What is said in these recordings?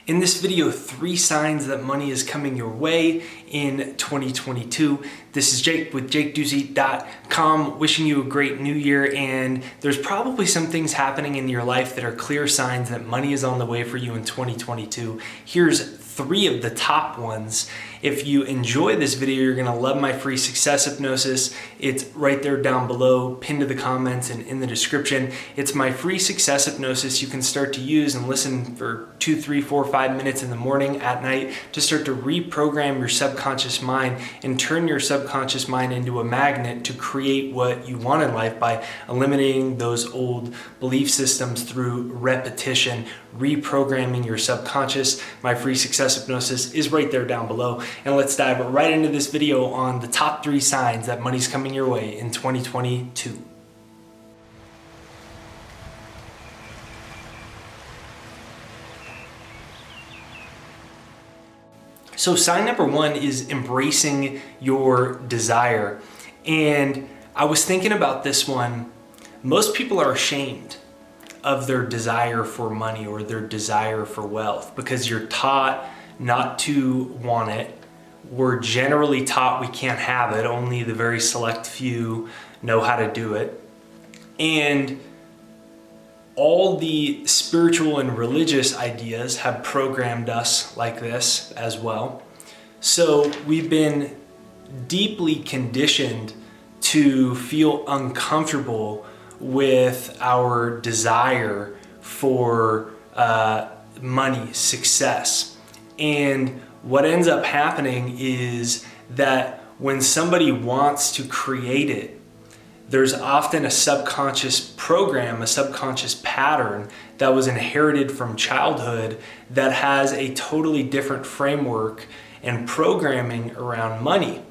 In this video, 3 signs that money is coming your way in 2022. This is Jake with JakeDucey.com, wishing you a great new year. And there's probably some things happening in your life that are clear signs that money is on the way for you in 2022. Here's 3 of the top ones. If you enjoy this video, you're gonna love my free success hypnosis. It's right there down below, pinned to the comments and in the description. It's my free success hypnosis you can start to use and listen for 2, 3, 4, 5 minutes in the morning, at night, to start to reprogram your subconscious mind and turn your subconscious mind into a magnet to create what you want in life by eliminating those old belief systems through repetition, reprogramming your subconscious. My free success hypnosis is right there down below. And let's dive right into this video on the top 3 signs that money's coming your way in 2022. So sign number 1 is embracing your desire. And I was thinking about this one. Most people are ashamed of their desire for money or their desire for wealth because you're taught not to want it. We're generally taught we can't have it. Only the very select few know how to do it. And all the spiritual and religious ideas have programmed us like this as well. So we've been deeply conditioned to feel uncomfortable with our desire for money, success. And what ends up happening is that when somebody wants to create it, there's often a subconscious program, a subconscious pattern that was inherited from childhood that has a totally different framework and programming around money.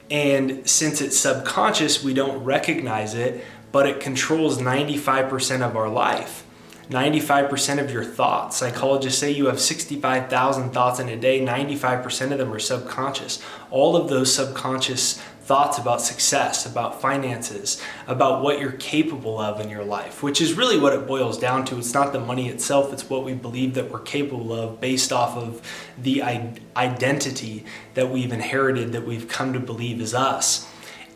And since it's subconscious, we don't recognize it, but it controls 95% of our life. 95% of your thoughts. Psychologists say you have 65,000 thoughts in a day. 95% of them are subconscious. All of those subconscious thoughts about success, about finances, about what you're capable of in your life, which is really what it boils down to. It's not the money itself, it's what we believe that we're capable of based off of the identity that we've inherited, that we've come to believe is us.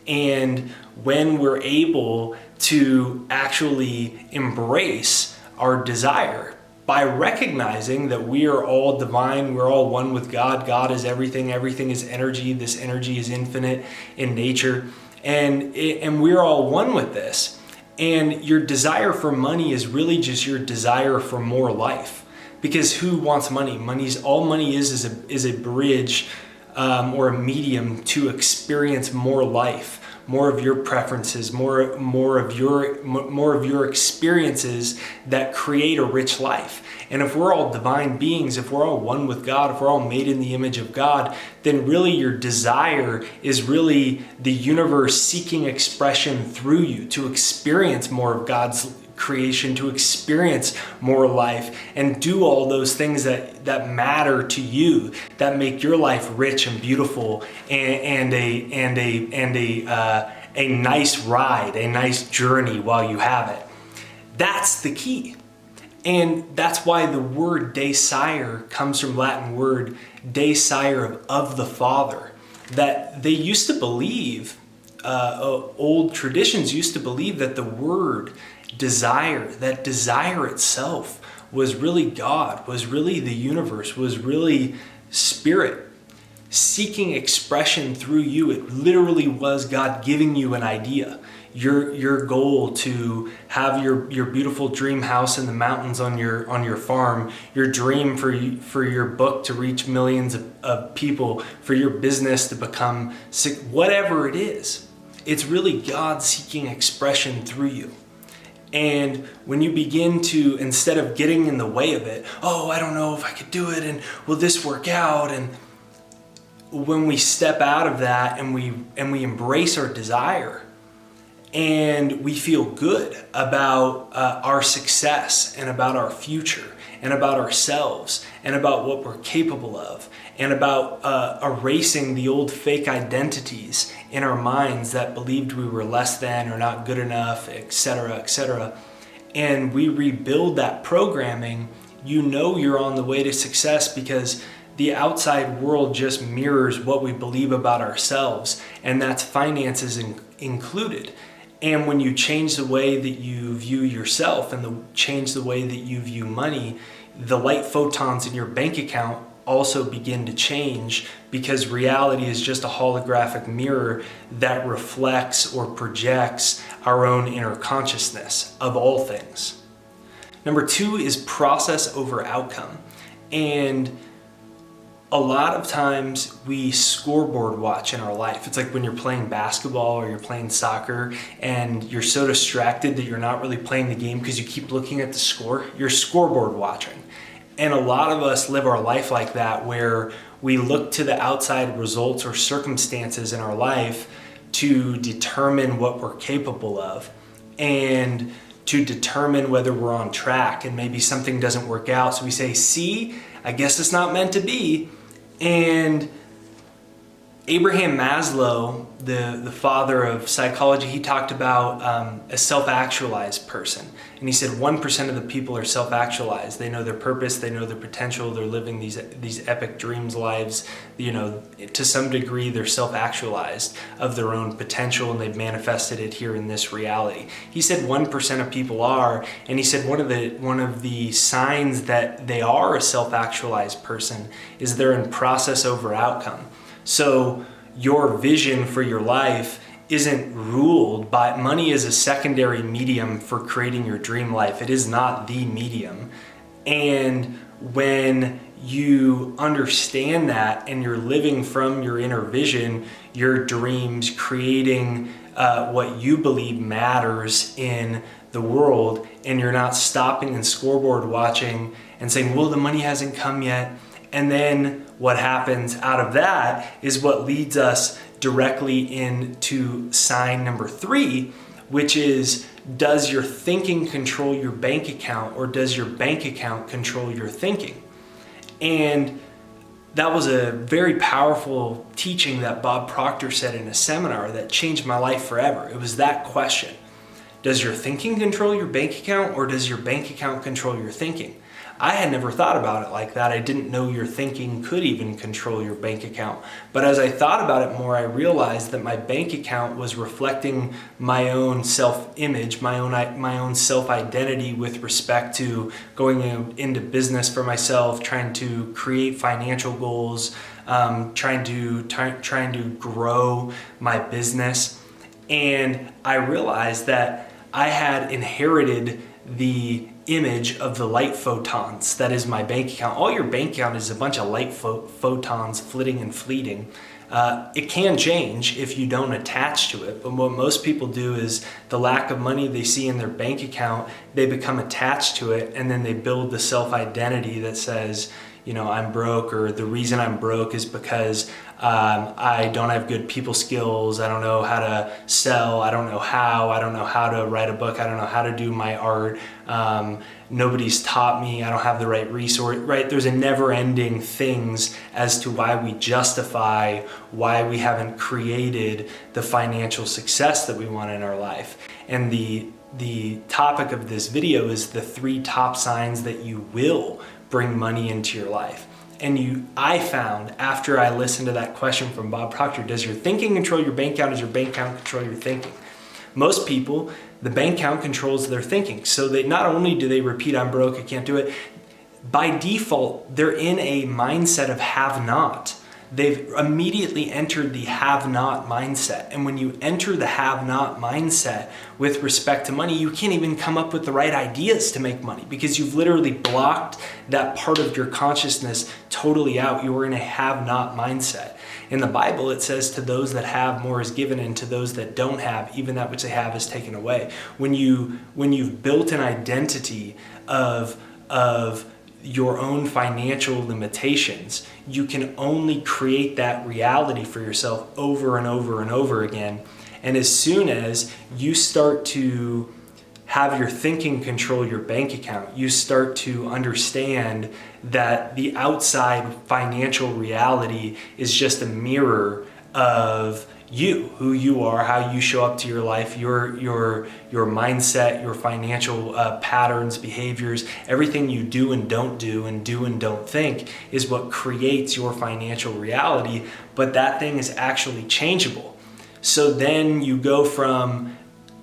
And when we're able to actually embrace our desire by recognizing that we are all divine, we're all one with God. God is everything. Everything is energy. This energy is infinite in nature. And we're all one with this. And your desire for money is really just your desire for more life. Because who wants money? All money is a bridge or a medium to experience more life. More of your preferences, more of your experiences that create a rich life. And if we're all divine beings, if we're all one with God, if we're all made in the image of God, then really your desire is really the universe seeking expression through you to experience more of God's creation, to experience more life and do all those things that matter to you, that make your life rich and beautiful and a nice ride, a nice journey while you have it. That's the key. And that's why the word Desire comes from Latin word Desire, of the Father. That they used to believe, old traditions used to believe that the word desire, that desire itself was really God, was really the universe, was really spirit seeking expression through you. It literally was God giving you an idea. Your goal to have your beautiful dream house in the mountains on your farm, your dream for your book to reach millions of people, for your business to become sick, whatever it is, it's really God seeking expression through you. And when you begin to, instead of getting in the way of it, oh, I don't know if I could do it, and will this work out? And when we step out of that and we embrace our desire, and we feel good about our success and about our future and about ourselves and about what we're capable of and about erasing the old fake identities in our minds that believed we were less than or not good enough, etc., etc. And we rebuild that programming, you know you're on the way to success because the outside world just mirrors what we believe about ourselves, and that's finances included. And when you change the way that you view yourself and change the way that you view money, the light photons in your bank account also begin to change, because reality is just a holographic mirror that reflects or projects our own inner consciousness of all things. Number 2 is process over outcome. And a lot of times we scoreboard watch in our life. It's like when you're playing basketball or you're playing soccer and you're so distracted that you're not really playing the game because you keep looking at the score. You're scoreboard watching. And a lot of us live our life like that, where we look to the outside results or circumstances in our life to determine what we're capable of and to determine whether we're on track, and maybe something doesn't work out. So we say, see, I guess it's not meant to be. And Abraham Maslow, the father of psychology, he talked about a self-actualized person. And he said 1% of the people are self-actualized. They know their purpose, they know their potential, they're living these epic dreams lives. You know, to some degree, they're self-actualized of their own potential, and they've manifested it here in this reality. He said 1% of people are, and he said one of the signs that they are a self-actualized person is they're in process over outcome. So your vision for your life isn't ruled by money. Is a secondary medium for creating your dream life. It is not the medium. And when you understand that and you're living from your inner vision, your dreams, creating what you believe matters in the world, and you're not stopping and scoreboard watching and saying, well, the money hasn't come yet. And then what happens out of that is what leads us directly into sign number 3, which is, does your thinking control your bank account, or does your bank account control your thinking? And that was a very powerful teaching that Bob Proctor said in a seminar that changed my life forever. It was that question. Does your thinking control your bank account, or does your bank account control your thinking? I had never thought about it like that. I didn't know your thinking could even control your bank account. But as I thought about it more, I realized that my bank account was reflecting my own self-image, my own self-identity with respect to going into business for myself, trying to create financial goals, trying to grow my business. And I realized that I had inherited the image of the light photons that is my bank account. All your bank account is a bunch of light photons flitting and fleeting. It can change if you don't attach to it, but what most people do is the lack of money they see in their bank account, they become attached to it, and then they build the self-identity that says, you know, I'm broke, or the reason I'm broke is because I don't have good people skills. I don't know how to sell. I don't know how to write a book. I don't know how to do my art. Nobody's taught me. I don't have the right resource, right? There's a never-ending things as to why we justify why we haven't created the financial success that we want in our life. And the topic of this video is the 3 top signs that you will bring money into your life. And I found, after I listened to that question from Bob Proctor, does your thinking control your bank account? Does your bank account control your thinking? Most people, the bank account controls their thinking. So they not only do they repeat, I'm broke, I can't do it, by default, they're in a mindset of have not. They've immediately entered the have not mindset. And when you enter the have not mindset with respect to money, you can't even come up with the right ideas to make money, because you've literally blocked that part of your consciousness totally out. You are in a have not mindset. In the Bible, it says, to those that have, more is given, and to those that don't have, even that which they have is taken away. When you've built an identity of your own financial limitations, you can only create that reality for yourself over and over and over again. And as soon as you start to have your thinking control your bank account, you start to understand that the outside financial reality is just a mirror of who you are, how you show up to your life, your mindset, your financial patterns, behaviors, everything you do and don't do and don't think is what creates your financial reality, but that thing is actually changeable. So then you go from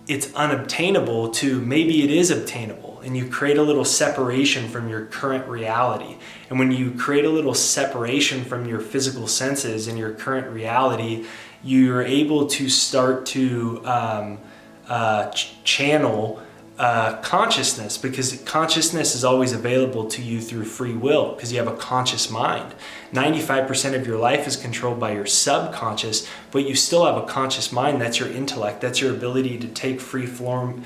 it's unobtainable to maybe it is obtainable, and you create a little separation from your current reality. And when you create a little separation from your physical senses and your current reality, you're able to start to channel consciousness, because consciousness is always available to you through free will, because you have a conscious mind. 95% of your life is controlled by your subconscious, but you still have a conscious mind. That's your intellect. That's your ability to take free-flowing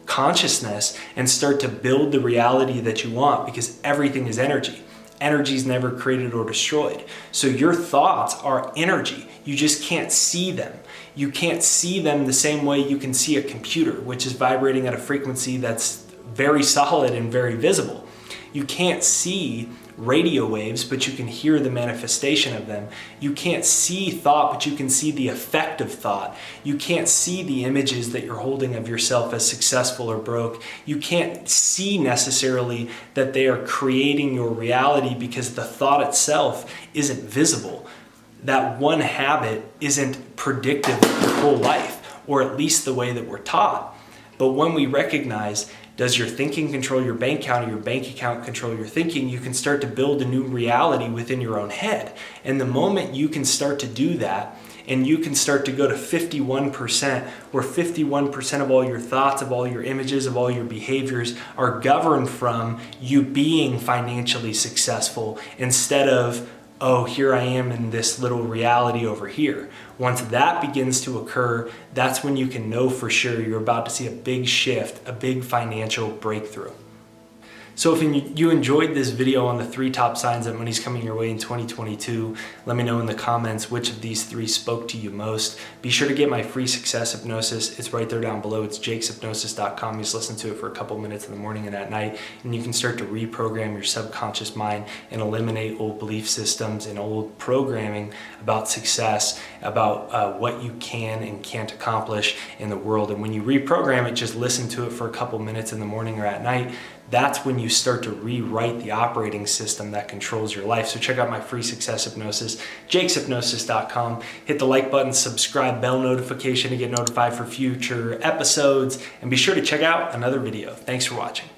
consciousness and start to build the reality that you want, because everything is energy. Energy is never created or destroyed. So your thoughts are energy. You just can't see them. You can't see them the same way you can see a computer, which is vibrating at a frequency that's very solid and very visible. You can't see radio waves, but you can hear the manifestation of them. You can't see thought, but you can see the effect of thought. You can't see the images that you're holding of yourself as successful or broke. You can't see necessarily that they are creating your reality, because the thought itself isn't visible. That one habit isn't predictive of your whole life, or at least the way that we're taught. But when we recognize, does your thinking control your bank account, or your bank account control your thinking, you can start to build a new reality within your own head. And the moment you can start to do that, and you can start to go to 51%, where 51% of all your thoughts, of all your images, of all your behaviors are governed from you being financially successful, instead of, oh, here I am in this little reality over here. Once that begins to occur, that's when you can know for sure you're about to see a big shift, a big financial breakthrough. So if you enjoyed this video on the 3 top signs that money's coming your way in 2022, let me know in the comments which of these 3 spoke to you most. Be sure to get my free success hypnosis. It's right there down below. It's jakeshypnosis.com. You just listen to it for a couple minutes in the morning and at night, and you can start to reprogram your subconscious mind and eliminate old belief systems and old programming about success, about what you can and can't accomplish in the world. And when you reprogram it, just listen to it for a couple minutes in the morning or at night. That's when you start to rewrite the operating system that controls your life. So check out my free success hypnosis, jakeshypnosis.com. Hit the like button, subscribe, bell notification to get notified for future episodes, and be sure to check out another video. Thanks for watching.